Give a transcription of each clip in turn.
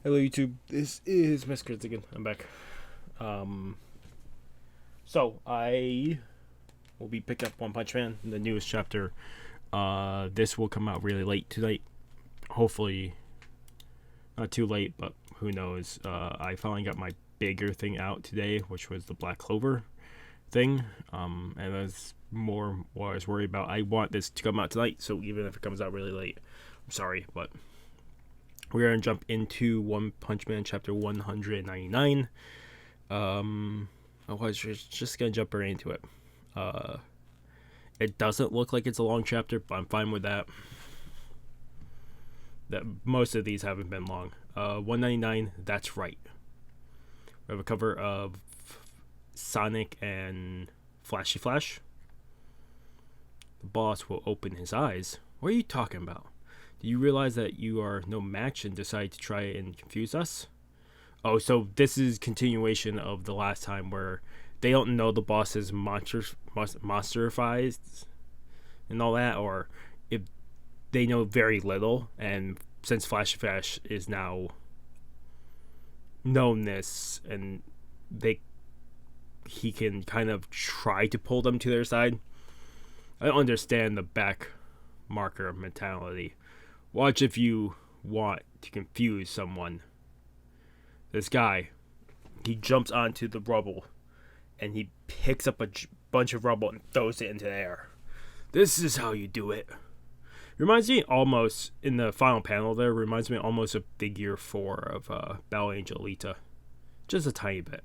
Hello YouTube, this is Miss again. I'm back. So I will be picking up One Punch Man, the newest chapter. This will come out really late tonight. Hopefully not too late, but who knows. I finally got my bigger thing out today, which was the Black Clover thing. And that's more what I was worried about. I want this to come out tonight, so even if it comes out really late, I'm sorry, but we're going to jump into One Punch Man chapter 199. I was just going to jump right into it. It doesn't look like it's a long chapter, but I'm fine with that. That most of these haven't been long. 199, that's right. We have a cover of Sonic and Flashy Flash. The boss will open his eyes. What are you talking about? Do you realize that you are no match and decide to try and confuse us? Oh, so this is continuation of the last time where they don't know the boss is monsterfied and all that, or if they know very little, and since Flash is now known this, and he can kind of try to pull them to their side. I don't understand the back marker mentality. Watch if you want to confuse someone. This guy, he jumps onto the rubble and he picks up a bunch of rubble and throws it into the air. This is how you do it. Reminds me almost, in the final panel there, reminds me almost of figure 4 of Battle Angel Alita. Just a tiny bit.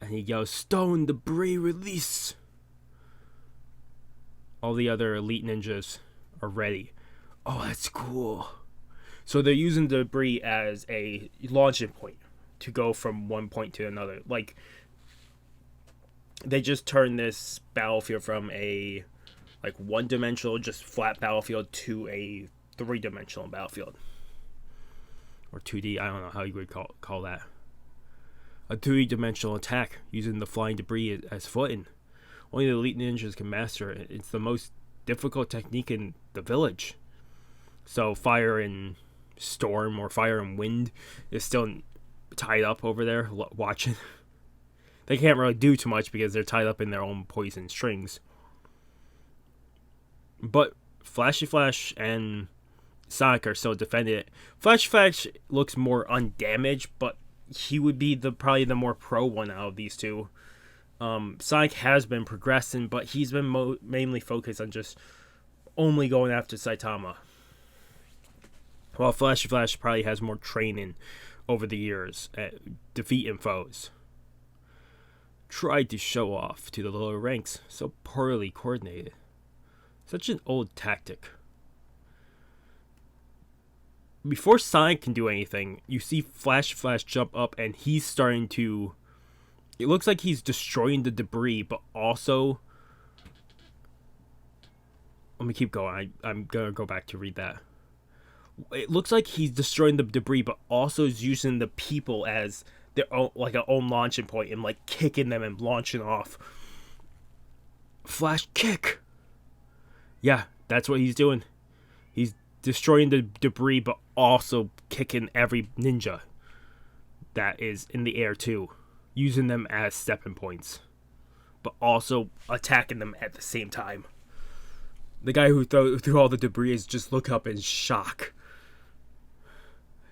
And he yells, "Stone debris release!" All the other elite ninjas are ready. Oh, that's cool. So they're using the debris as a launching point to go from one point to another. Like, they just turned this battlefield from a one-dimensional, just flat battlefield to a three-dimensional battlefield. Or 2D, I don't know how you would call that. A three-dimensional attack using the flying debris as footing. Only the elite ninjas can master it. It's the most difficult technique in the village. So fire and storm, or fire and wind, is still tied up over there watching. They can't really do too much because they're tied up in their own poison strings. But Flashy Flash and Sonic are still defending it. Flash looks more undamaged, but he would be probably the more pro one out of these two. Sonic has been progressing, but he's been mainly focused on just only going after Saitama. While Flashy Flash probably has more training over the years at defeating foes. Tried to show off to the lower ranks, so poorly coordinated. Such an old tactic. Before Sonic can do anything, you see Flash jump up, and he's starting to... It looks like he's destroying the debris, but also... Let me keep going. I'm going to go back to read that. It looks like he's destroying the debris, but also is using the people as their own, like an own launching point, and like kicking them and launching off. Flash kick! Yeah, that's what he's doing. He's destroying the debris, but also kicking every ninja that is in the air too, using them as stepping points, but also attacking them at the same time. The guy who threw all the debris is just look up in shock.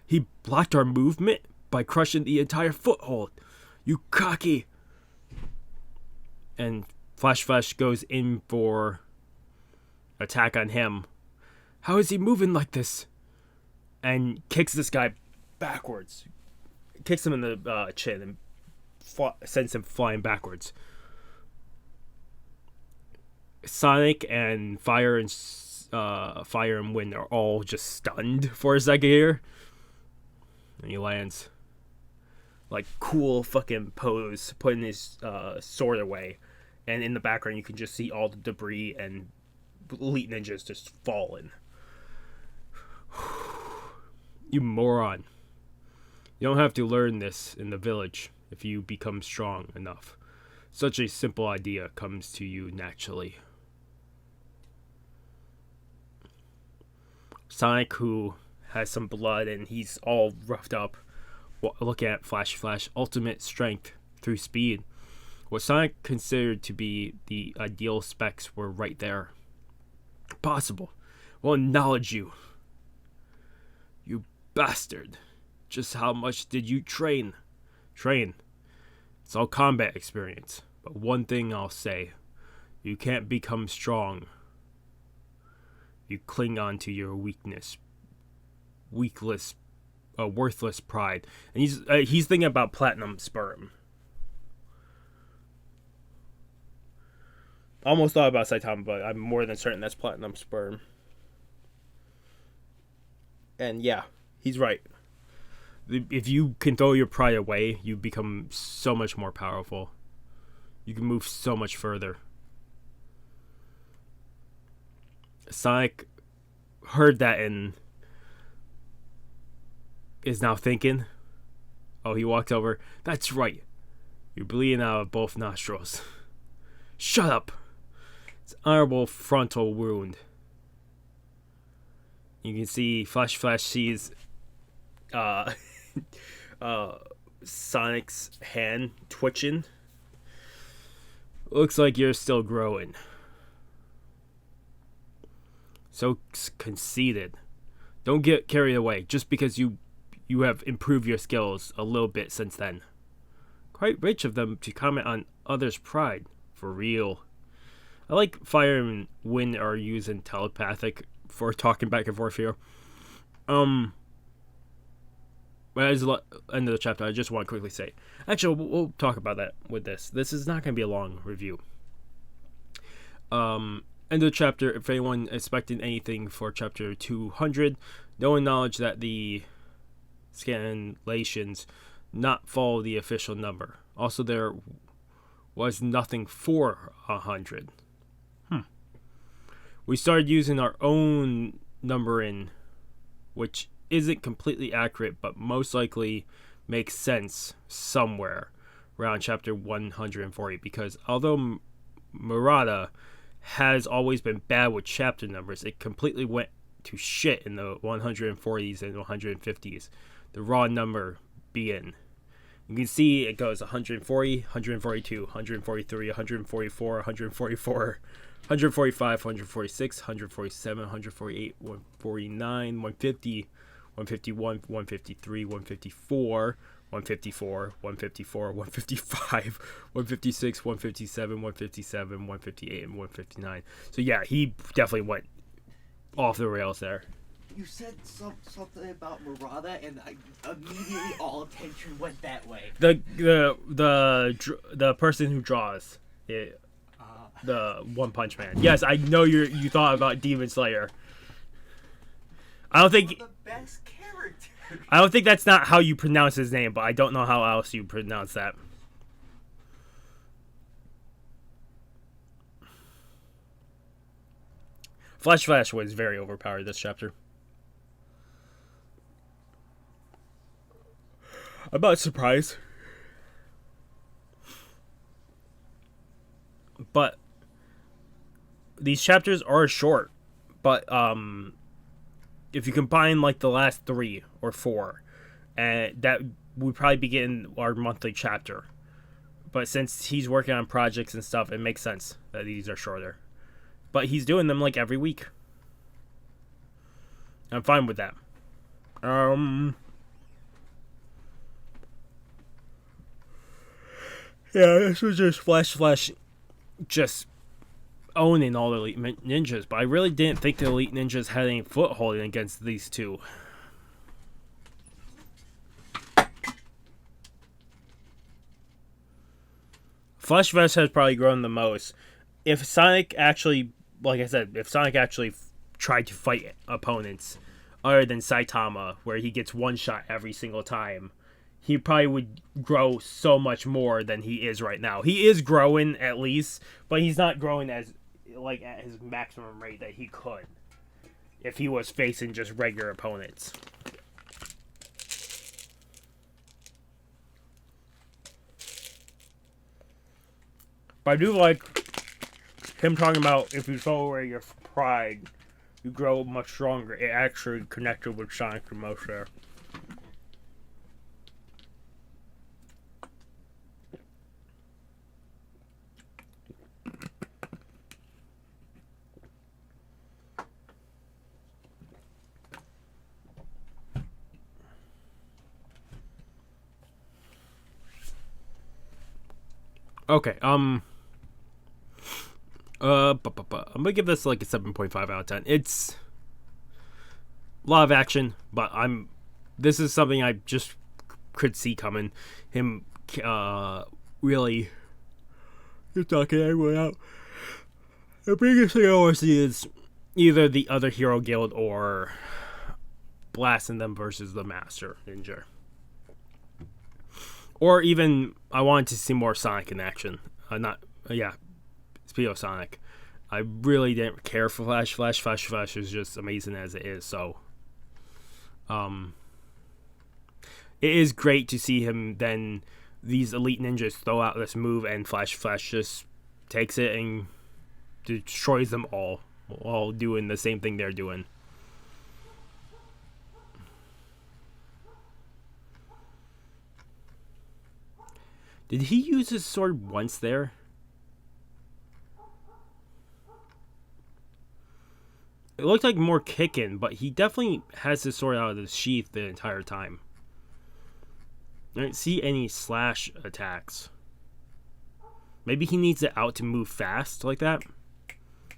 He blocked our movement by crushing the entire foothold. You cocky! And Flash goes in for attack on him. How is he moving like this? And kicks this guy backwards. Kicks him in the chin and sends him flying backwards. Sonic and Fire and Wind are all just stunned for a second here. And he lands. Like, cool fucking pose, putting his sword away. And in the background you can just see all the debris and elite ninjas just falling. You moron. You don't have to learn this in the village if you become strong enough. Such a simple idea comes to you naturally. Sonic, who has some blood and he's all roughed up, looking at Flash ultimate strength through speed. What Sonic considered to be the ideal specs were right there. Possible. Will acknowledge you. You bastard. Just how much did you train? Train. It's all combat experience. But one thing I'll say. You can't become strong. You cling on to your weakness. Worthless pride. And he's thinking about platinum sperm. Almost thought about Saitama, but I'm more than certain that's platinum sperm. And yeah, he's right. If you can throw your pride away, you become so much more powerful. You can move so much further. Sonic heard that and is now thinking. Oh, he walks over. That's right. You're bleeding out of both nostrils. Shut up. It's an honorable frontal wound. You can see Flash sees Sonic's hand twitching. Looks like you're still growing. So conceited. Don't get carried away just because you have improved your skills a little bit since then. Quite rich of them to comment on others' pride. For real. I like fire and wind are using telepathic for talking back and forth here. But as the end of the chapter, I just want to quickly say. Actually, we'll talk about that with this. This is not going to be a long review. End of the chapter. If anyone expected anything for chapter 200, no acknowledge that the scanlations not follow the official number. Also, there was nothing for 100. We started using our own numbering, which isn't completely accurate, but most likely makes sense somewhere around chapter 140, because although Murata has always been bad with chapter numbers, it completely went to shit in the 140s and 150s. The raw number being, you can see it goes 140, 142, 143, 144, 144, 145, 146, 147, 148, 149, 150, 151, 153, 154, 154, 154, 155, 156, 157, 157, 158, and 159. So yeah, he definitely went off the rails there. You said something about Murata, and immediately all attention went that way. The person who draws it, the One Punch Man. Yes, I know you thought about Demon Slayer. I don't think the best character. I don't think that's not how you pronounce his name, but I don't know how else you pronounce that. Flash was very overpowered this chapter. I'm not surprised. But these chapters are short. But if you combine like the last 3 or 4, and that would probably be getting our monthly chapter. But since he's working on projects and stuff, it makes sense that these are shorter. But he's doing them like every week. I'm fine with that. Yeah, this was just Flash just owning all the Elite Ninjas, but I really didn't think the Elite Ninjas had any foothold against these two. Flash has probably grown the most. If Sonic actually, like I said, tried to fight opponents other than Saitama, where he gets one shot every single time, he probably would grow so much more than he is right now. He is growing at least, but he's not growing as like at his maximum rate that he could if he was facing just regular opponents. But I do like him talking about if you throw away your pride, you grow much stronger. It actually connected with Sonic the most there. Okay, I'm gonna give this like a 7.5 out of 10. It's a lot of action, but this is something I just could see coming. Him, really, just knocking everyone out. The biggest thing I always see is either the other hero guild or blasting them versus the Master Ninja. Or even, I wanted to see more Sonic in action. Speedo Sonic. I really didn't care for Flash. Flash is just amazing as it is. So, it is great to see him then, these elite ninjas throw out this move and Flash just takes it and destroys them all doing the same thing they're doing. Did he use his sword once there? It looked like more kicking, but he definitely has his sword out of the sheath the entire time. I don't see any slash attacks. Maybe he needs it out to move fast like that?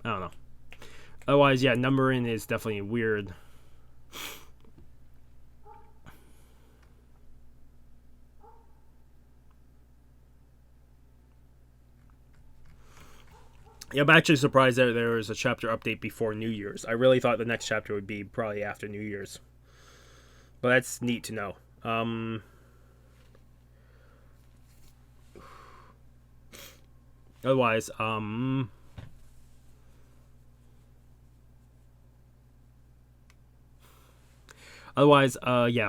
I don't know. Otherwise, yeah, numbering is definitely weird. Yeah, I'm actually surprised that there was a chapter update before New Year's. I really thought the next chapter would be probably after New Year's. But that's neat to know. Otherwise, yeah,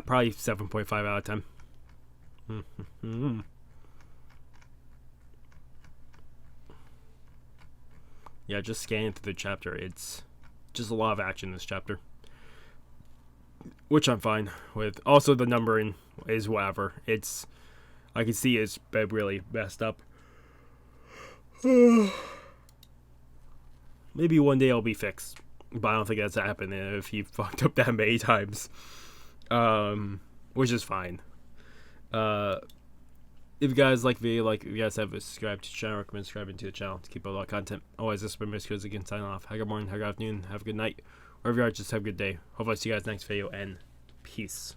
probably 7.5 out of 10. Yeah, just scanning through the chapter, it's just a lot of action in this chapter, which I'm fine with. Also, the numbering is whatever. I can see it's really messed up. Maybe one day it'll be fixed, but I don't think that's happening if he fucked up that many times. Which is fine. If you guys like the video, if you guys have subscribed to the channel, I recommend subscribing to the channel to keep up a lot of content. Otherwise, this has been Mr. again, signing off. Have a good morning, have a good afternoon, have a good night. Wherever you are, just have a good day. Hopefully I see you guys next video, and peace.